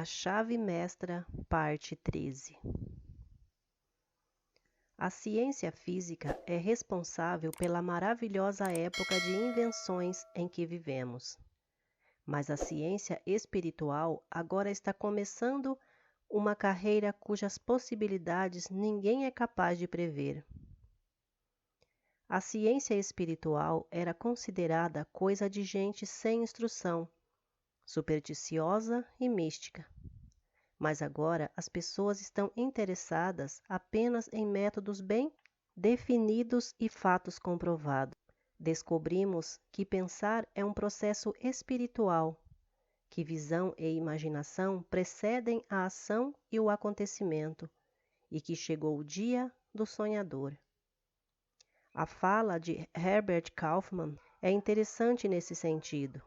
A chave mestra, parte 13. A ciência física é responsável pela maravilhosa época de invenções em que vivemos. Mas a ciência espiritual agora está começando uma carreira cujas possibilidades ninguém é capaz de prever. A ciência espiritual era considerada coisa de gente sem instrução, supersticiosa e mística. Mas agora as pessoas estão interessadas apenas em métodos bem definidos e fatos comprovados. Descobrimos que pensar é um processo espiritual, que visão e imaginação precedem a ação e o acontecimento, e que chegou o dia do sonhador. A fala de Herbert Kaufmann é interessante nesse sentido.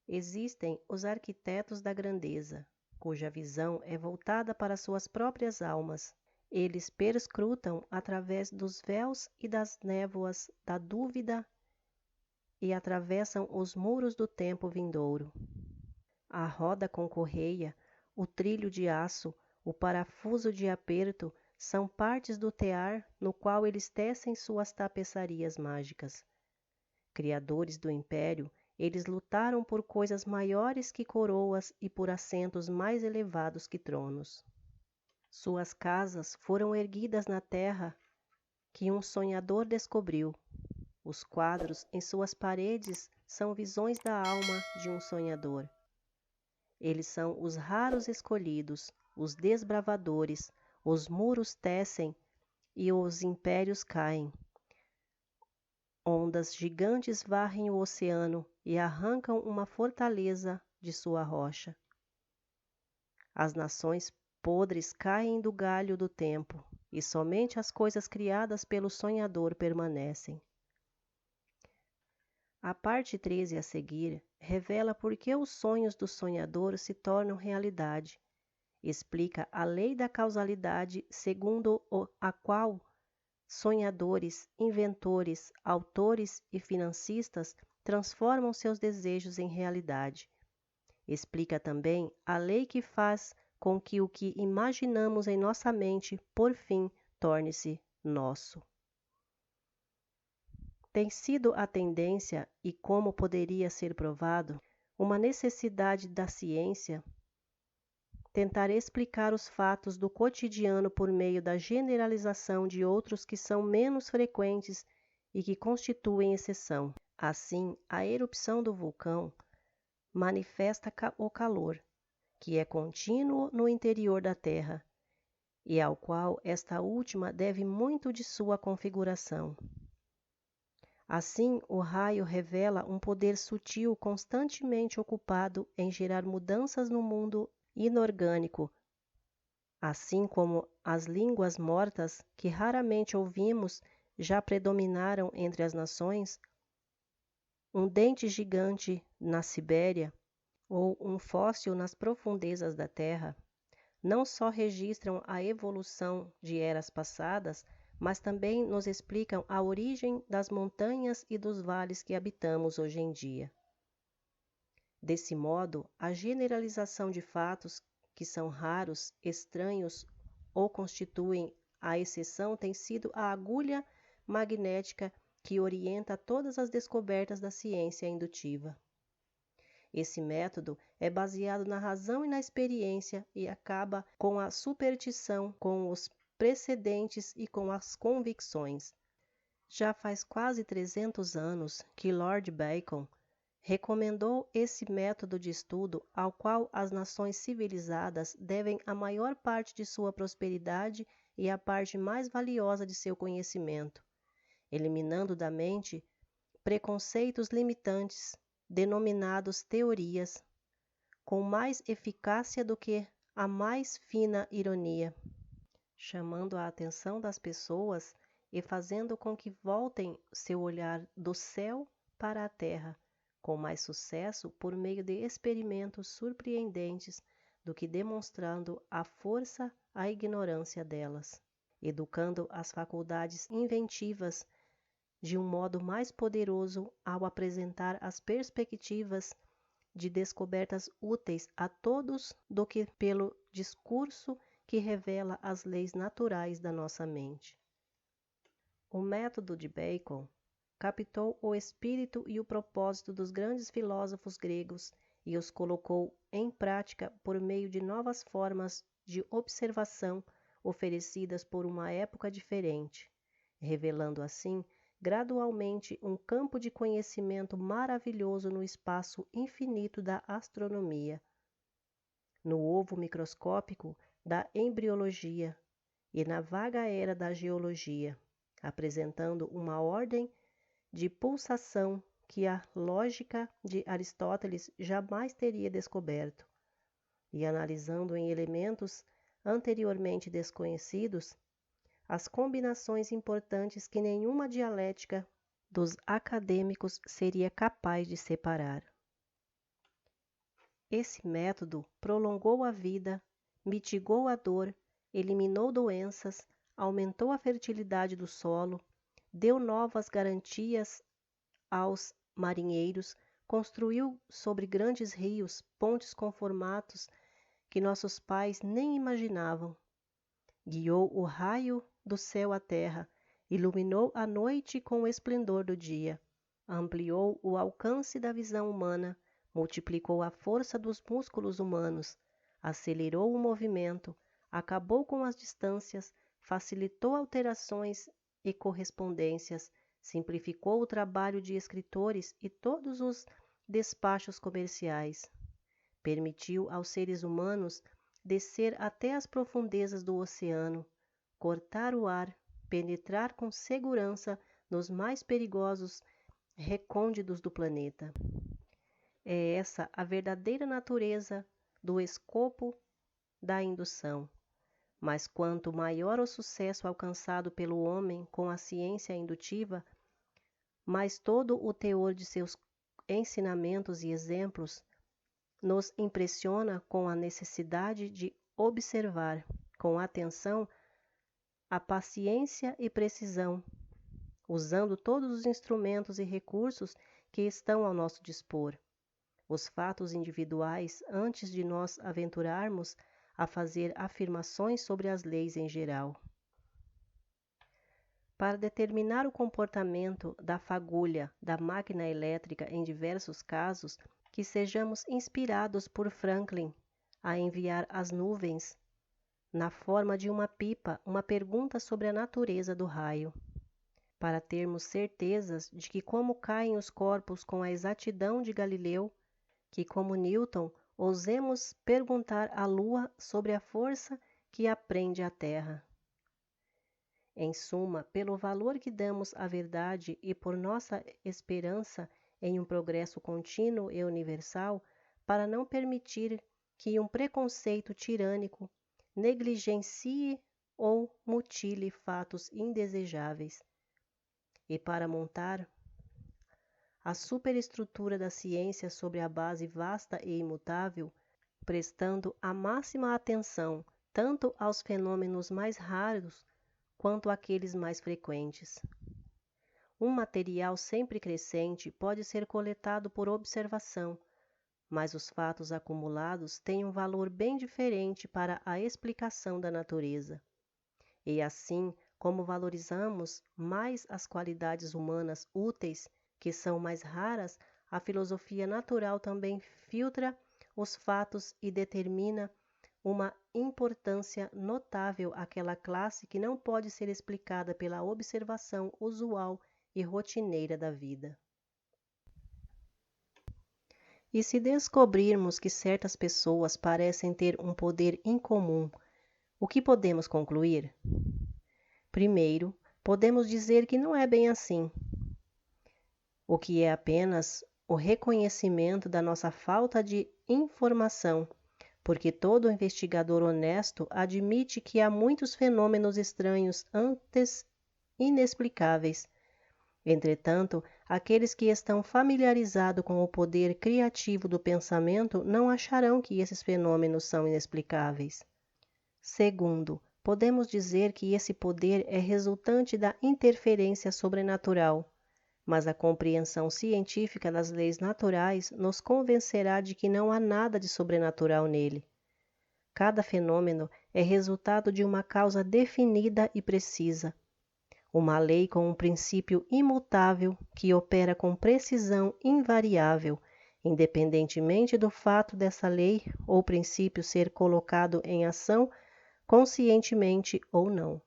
Existem os arquitetos da grandeza, cuja visão é voltada para suas próprias almas. Eles perscrutam através dos véus e das névoas da dúvida e atravessam os muros do tempo vindouro. A roda com correia, o trilho de aço, o parafuso de aperto são partes do tear no qual eles tecem suas tapeçarias mágicas. Criadores do império, eles lutaram por coisas maiores que coroas e por assentos mais elevados que tronos. Suas casas foram erguidas na terra que um sonhador descobriu. Os quadros em suas paredes são visões da alma de um sonhador. Eles são os raros escolhidos, os desbravadores, os muros tecem e os impérios caem. Ondas gigantes varrem o oceano e arrancam uma fortaleza de sua rocha. As nações podres caem do galho do tempo, e somente as coisas criadas pelo sonhador permanecem. A parte 13 a seguir revela por que os sonhos do sonhador se tornam realidade. Explica a lei da causalidade segundo a qual sonhadores, inventores, autores e financistas transformam seus desejos em realidade. Explica também a lei que faz com que o que imaginamos em nossa mente, por fim, torne-se nosso. Tem sido a tendência, e como poderia ser provado, uma necessidade da ciência tentar explicar os fatos do cotidiano por meio da generalização de outros que são menos frequentes e que constituem exceção. Assim, a erupção do vulcão manifesta o calor, que é contínuo no interior da Terra, e ao qual esta última deve muito de sua configuração. Assim, o raio revela um poder sutil constantemente ocupado em gerar mudanças no mundo inorgânico, assim como as línguas mortas que raramente ouvimos já predominaram entre as nações, um dente gigante na Sibéria ou um fóssil nas profundezas da Terra, não só registram a evolução de eras passadas, mas também nos explicam a origem das montanhas e dos vales que habitamos hoje em dia. Desse modo, a generalização de fatos que são raros, estranhos ou constituem a exceção tem sido a agulha magnética que orienta todas as descobertas da ciência indutiva. Esse método é baseado na razão e na experiência e acaba com a superstição, com os precedentes e com as convicções. Já faz quase 300 anos que Lord Bacon recomendou esse método de estudo ao qual as nações civilizadas devem a maior parte de sua prosperidade e a parte mais valiosa de seu conhecimento, eliminando da mente preconceitos limitantes, denominados teorias, com mais eficácia do que a mais fina ironia, chamando a atenção das pessoas e fazendo com que voltem seu olhar do céu para a terra, com mais sucesso por meio de experimentos surpreendentes do que demonstrando a força à ignorância delas, educando as faculdades inventivas de um modo mais poderoso ao apresentar as perspectivas de descobertas úteis a todos do que pelo discurso que revela as leis naturais da nossa mente. O método de Bacon captou o espírito e o propósito dos grandes filósofos gregos e os colocou em prática por meio de novas formas de observação oferecidas por uma época diferente, revelando assim gradualmente um campo de conhecimento maravilhoso no espaço infinito da astronomia, no ovo microscópico da embriologia e na vaga era da geologia, apresentando uma ordem de pulsação que a lógica de Aristóteles jamais teria descoberto, e analisando em elementos anteriormente desconhecidos as combinações importantes que nenhuma dialética dos acadêmicos seria capaz de separar. Esse método prolongou a vida, mitigou a dor, eliminou doenças, aumentou a fertilidade do solo, deu novas garantias aos marinheiros, construiu sobre grandes rios pontes com formatos que nossos pais nem imaginavam, guiou o raio do céu à terra, iluminou a noite com o esplendor do dia, ampliou o alcance da visão humana, multiplicou a força dos músculos humanos, acelerou o movimento, acabou com as distâncias, facilitou alterações e correspondências, simplificou o trabalho de escritores e todos os despachos comerciais, permitiu aos seres humanos descer até as profundezas do oceano, cortar o ar, penetrar com segurança nos mais perigosos recônditos do planeta. É essa a verdadeira natureza do escopo da indução. Mas quanto maior o sucesso alcançado pelo homem com a ciência indutiva, mais todo o teor de seus ensinamentos e exemplos nos impressiona com a necessidade de observar com atenção, a paciência e precisão, usando todos os instrumentos e recursos que estão ao nosso dispor, os fatos individuais antes de nós aventurarmos a fazer afirmações sobre as leis em geral. Para determinar o comportamento da fagulha da máquina elétrica em diversos casos, que sejamos inspirados por Franklin a enviar às nuvens, na forma de uma pipa, uma pergunta sobre a natureza do raio, para termos certezas de que como caem os corpos com a exatidão de Galileu, que como Newton ousemos perguntar à Lua sobre a força que a prende à Terra. Em suma, pelo valor que damos à verdade e por nossa esperança em um progresso contínuo e universal, para não permitir que um preconceito tirânico negligencie ou mutile fatos indesejáveis, e para montar a superestrutura da ciência sobre a base vasta e imutável, prestando a máxima atenção tanto aos fenômenos mais raros quanto àqueles mais frequentes. Um material sempre crescente pode ser coletado por observação, mas os fatos acumulados têm um valor bem diferente para a explicação da natureza. E assim, como valorizamos mais as qualidades humanas úteis, que são mais raras, a filosofia natural também filtra os fatos e determina uma importância notável àquela classe que não pode ser explicada pela observação usual e rotineira da vida. E se descobrirmos que certas pessoas parecem ter um poder incomum, o que podemos concluir? Primeiro, podemos dizer que não é bem assim, o que é apenas o reconhecimento da nossa falta de informação, porque todo investigador honesto admite que há muitos fenômenos estranhos antes inexplicáveis. Entretanto, aqueles que estão familiarizados com o poder criativo do pensamento não acharão que esses fenômenos são inexplicáveis. Segundo, podemos dizer que esse poder é resultante da interferência sobrenatural, mas a compreensão científica das leis naturais nos convencerá de que não há nada de sobrenatural nele. Cada fenômeno é resultado de uma causa definida e precisa, uma lei com um princípio imutável que opera com precisão invariável, independentemente do fato dessa lei ou princípio ser colocado em ação conscientemente ou não.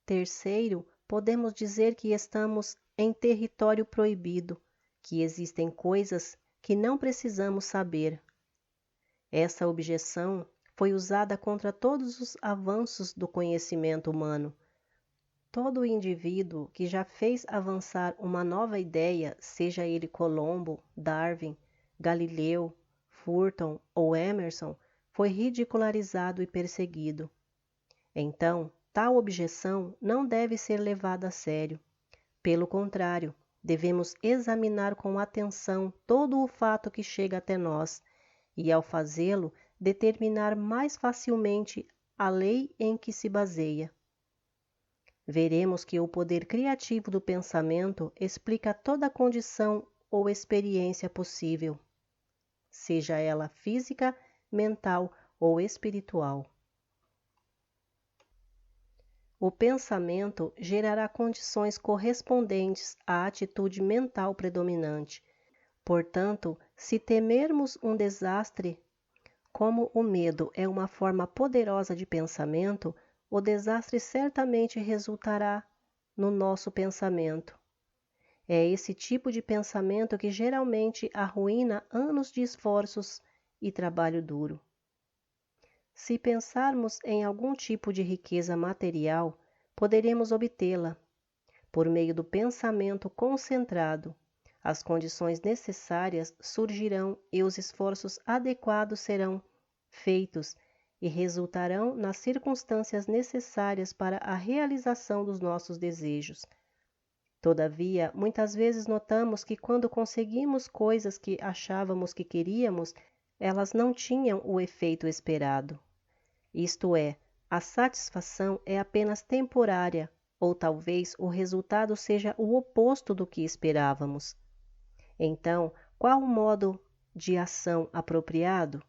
Terceiro, podemos dizer que estamos em território proibido, que existem coisas que não precisamos saber. Essa objeção foi usada contra todos os avanços do conhecimento humano. Todo indivíduo que já fez avançar uma nova ideia, seja ele Colombo, Darwin, Galileu, Fulton ou Emerson, foi ridicularizado e perseguido. Então, tal objeção não deve ser levada a sério. Pelo contrário, devemos examinar com atenção todo o fato que chega até nós e, ao fazê-lo, determinar mais facilmente a lei em que se baseia. Veremos que o poder criativo do pensamento explica toda condição ou experiência possível, seja ela física, mental ou espiritual. O pensamento gerará condições correspondentes à atitude mental predominante. Portanto, se temermos um desastre, como o medo é uma forma poderosa de pensamento, o desastre certamente resultará no nosso pensamento. É esse tipo de pensamento que geralmente arruína anos de esforços e trabalho duro. Se pensarmos em algum tipo de riqueza material, poderemos obtê-la. Por meio do pensamento concentrado, as condições necessárias surgirão e os esforços adequados serão feitos e resultarão nas circunstâncias necessárias para a realização dos nossos desejos. Todavia, muitas vezes notamos que quando conseguimos coisas que achávamos que queríamos, elas não tinham o efeito esperado. Isto é, a satisfação é apenas temporária, ou talvez o resultado seja o oposto do que esperávamos. Então, qual o modo de ação apropriado?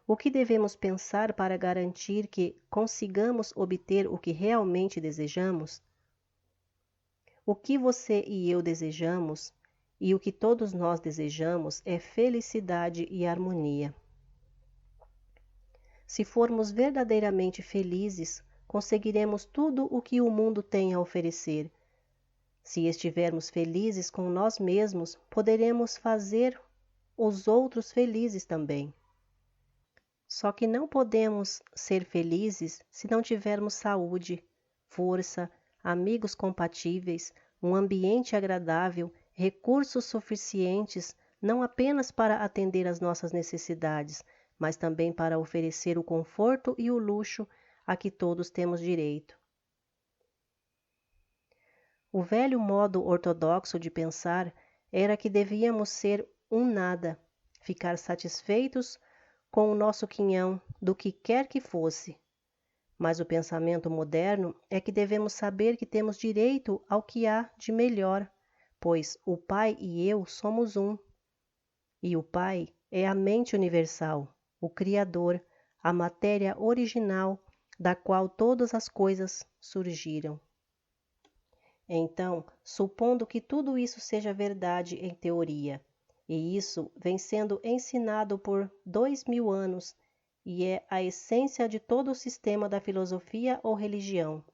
O que devemos pensar para garantir que consigamos obter o que realmente desejamos? O que você e eu desejamos, e o que todos nós desejamos, é felicidade e harmonia. Se formos verdadeiramente felizes, conseguiremos tudo o que o mundo tem a oferecer. Se estivermos felizes com nós mesmos, poderemos fazer os outros felizes também. Só que não podemos ser felizes se não tivermos saúde, força, amigos compatíveis, um ambiente agradável, recursos suficientes, não apenas para atender às nossas necessidades, mas também para oferecer o conforto e o luxo a que todos temos direito. O velho modo ortodoxo de pensar era que devíamos ser um nada, ficar satisfeitos com o nosso quinhão, do que quer que fosse. Mas o pensamento moderno é que devemos saber que temos direito ao que há de melhor, pois o Pai e eu somos um. E o Pai é a mente universal, o Criador, a matéria original da qual todas as coisas surgiram. Então, supondo que tudo isso seja verdade em teoria, e isso vem sendo ensinado por 2000 anos, e é a essência de todo o sistema da filosofia ou religião.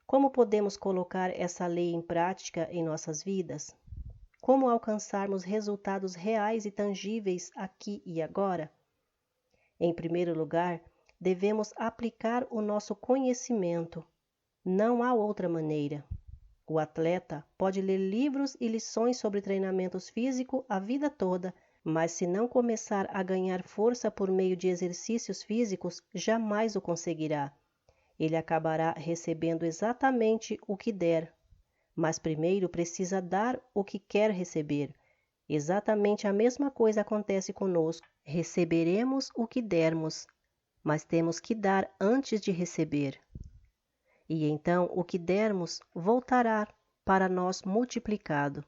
Como podemos colocar essa lei em prática em nossas vidas? Como alcançarmos resultados reais e tangíveis aqui e agora? Em primeiro lugar, devemos aplicar o nosso conhecimento. Não há outra maneira. O atleta pode ler livros e lições sobre treinamento físico a vida toda, mas se não começar a ganhar força por meio de exercícios físicos, jamais o conseguirá. Ele acabará recebendo exatamente o que der, mas primeiro precisa dar o que quer receber. Exatamente a mesma coisa acontece conosco. Receberemos o que dermos, mas temos que dar antes de receber. E então o que dermos voltará para nós multiplicado.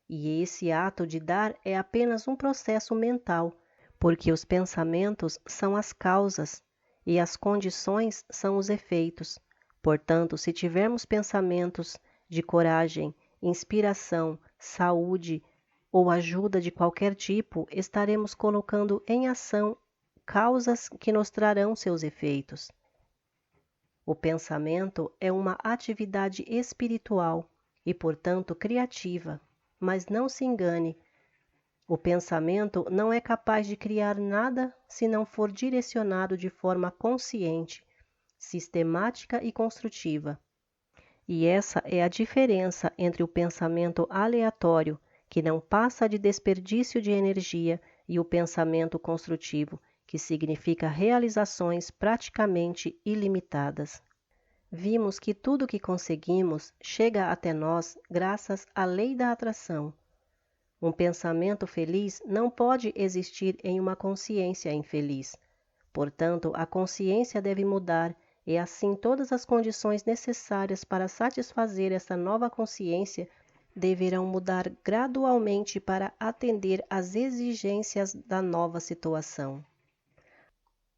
E esse ato de dar é apenas um processo mental, porque os pensamentos são as causas e as condições são os efeitos. Portanto, se tivermos pensamentos de coragem, inspiração, saúde ou ajuda de qualquer tipo, estaremos colocando em ação causas que nos trarão seus efeitos. O pensamento é uma atividade espiritual e, portanto, criativa, mas não se engane, o pensamento não é capaz de criar nada se não for direcionado de forma consciente, sistemática e construtiva. E essa é a diferença entre o pensamento aleatório, que não passa de desperdício de energia, e o pensamento construtivo, que significa realizações praticamente ilimitadas. Vimos que tudo o que conseguimos chega até nós graças à lei da atração. Um pensamento feliz não pode existir em uma consciência infeliz. Portanto, a consciência deve mudar e assim todas as condições necessárias para satisfazer essa nova consciência deverão mudar gradualmente para atender às exigências da nova situação.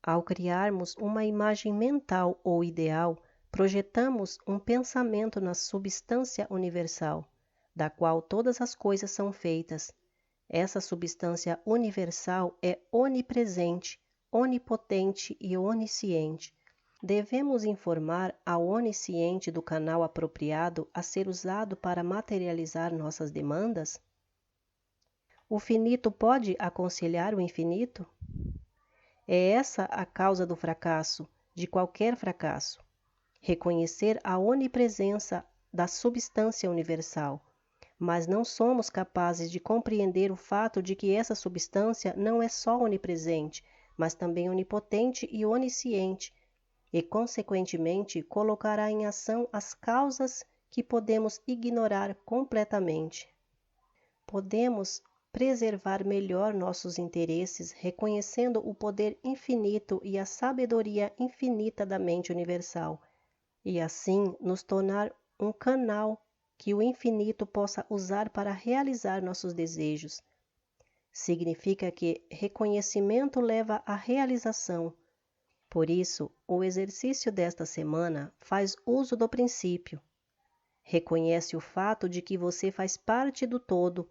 Ao criarmos uma imagem mental ou ideal, projetamos um pensamento na substância universal, da qual todas as coisas são feitas. Essa substância universal é onipresente, onipotente e onisciente. Devemos informar ao onisciente do canal apropriado a ser usado para materializar nossas demandas? O finito pode aconselhar o infinito? É essa a causa do fracasso, de qualquer fracasso. Reconhecer a onipresença da substância universal, mas não somos capazes de compreender o fato de que essa substância não é só onipresente, mas também onipotente e onisciente, e, consequentemente, colocará em ação as causas que podemos ignorar completamente. Podemos preservar melhor nossos interesses reconhecendo o poder infinito e a sabedoria infinita da mente universal, e assim nos tornar um canal que o infinito possa usar para realizar nossos desejos. Significa que reconhecimento leva à realização. Por isso, o exercício desta semana faz uso do princípio. Reconhece o fato de que você faz parte do todo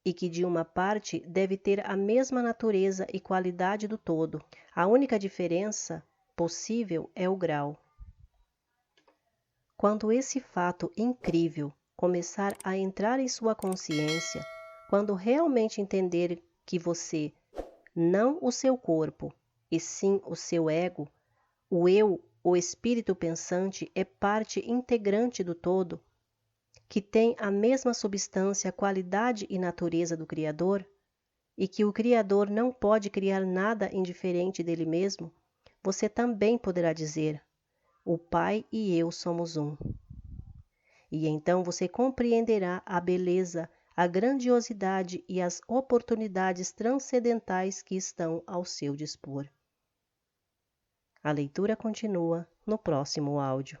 e que de uma parte deve ter a mesma natureza e qualidade do todo. A única diferença possível é o grau. Quando esse fato incrível começar a entrar em sua consciência, quando realmente entender que você, não o seu corpo, e sim o seu ego, o eu, o espírito pensante, é parte integrante do todo, que tem a mesma substância, qualidade e natureza do Criador, e que o Criador não pode criar nada indiferente dele mesmo, você também poderá dizer: o Pai e eu somos um. E então você compreenderá a beleza, a grandiosidade e as oportunidades transcendentais que estão ao seu dispor. A leitura continua no próximo áudio.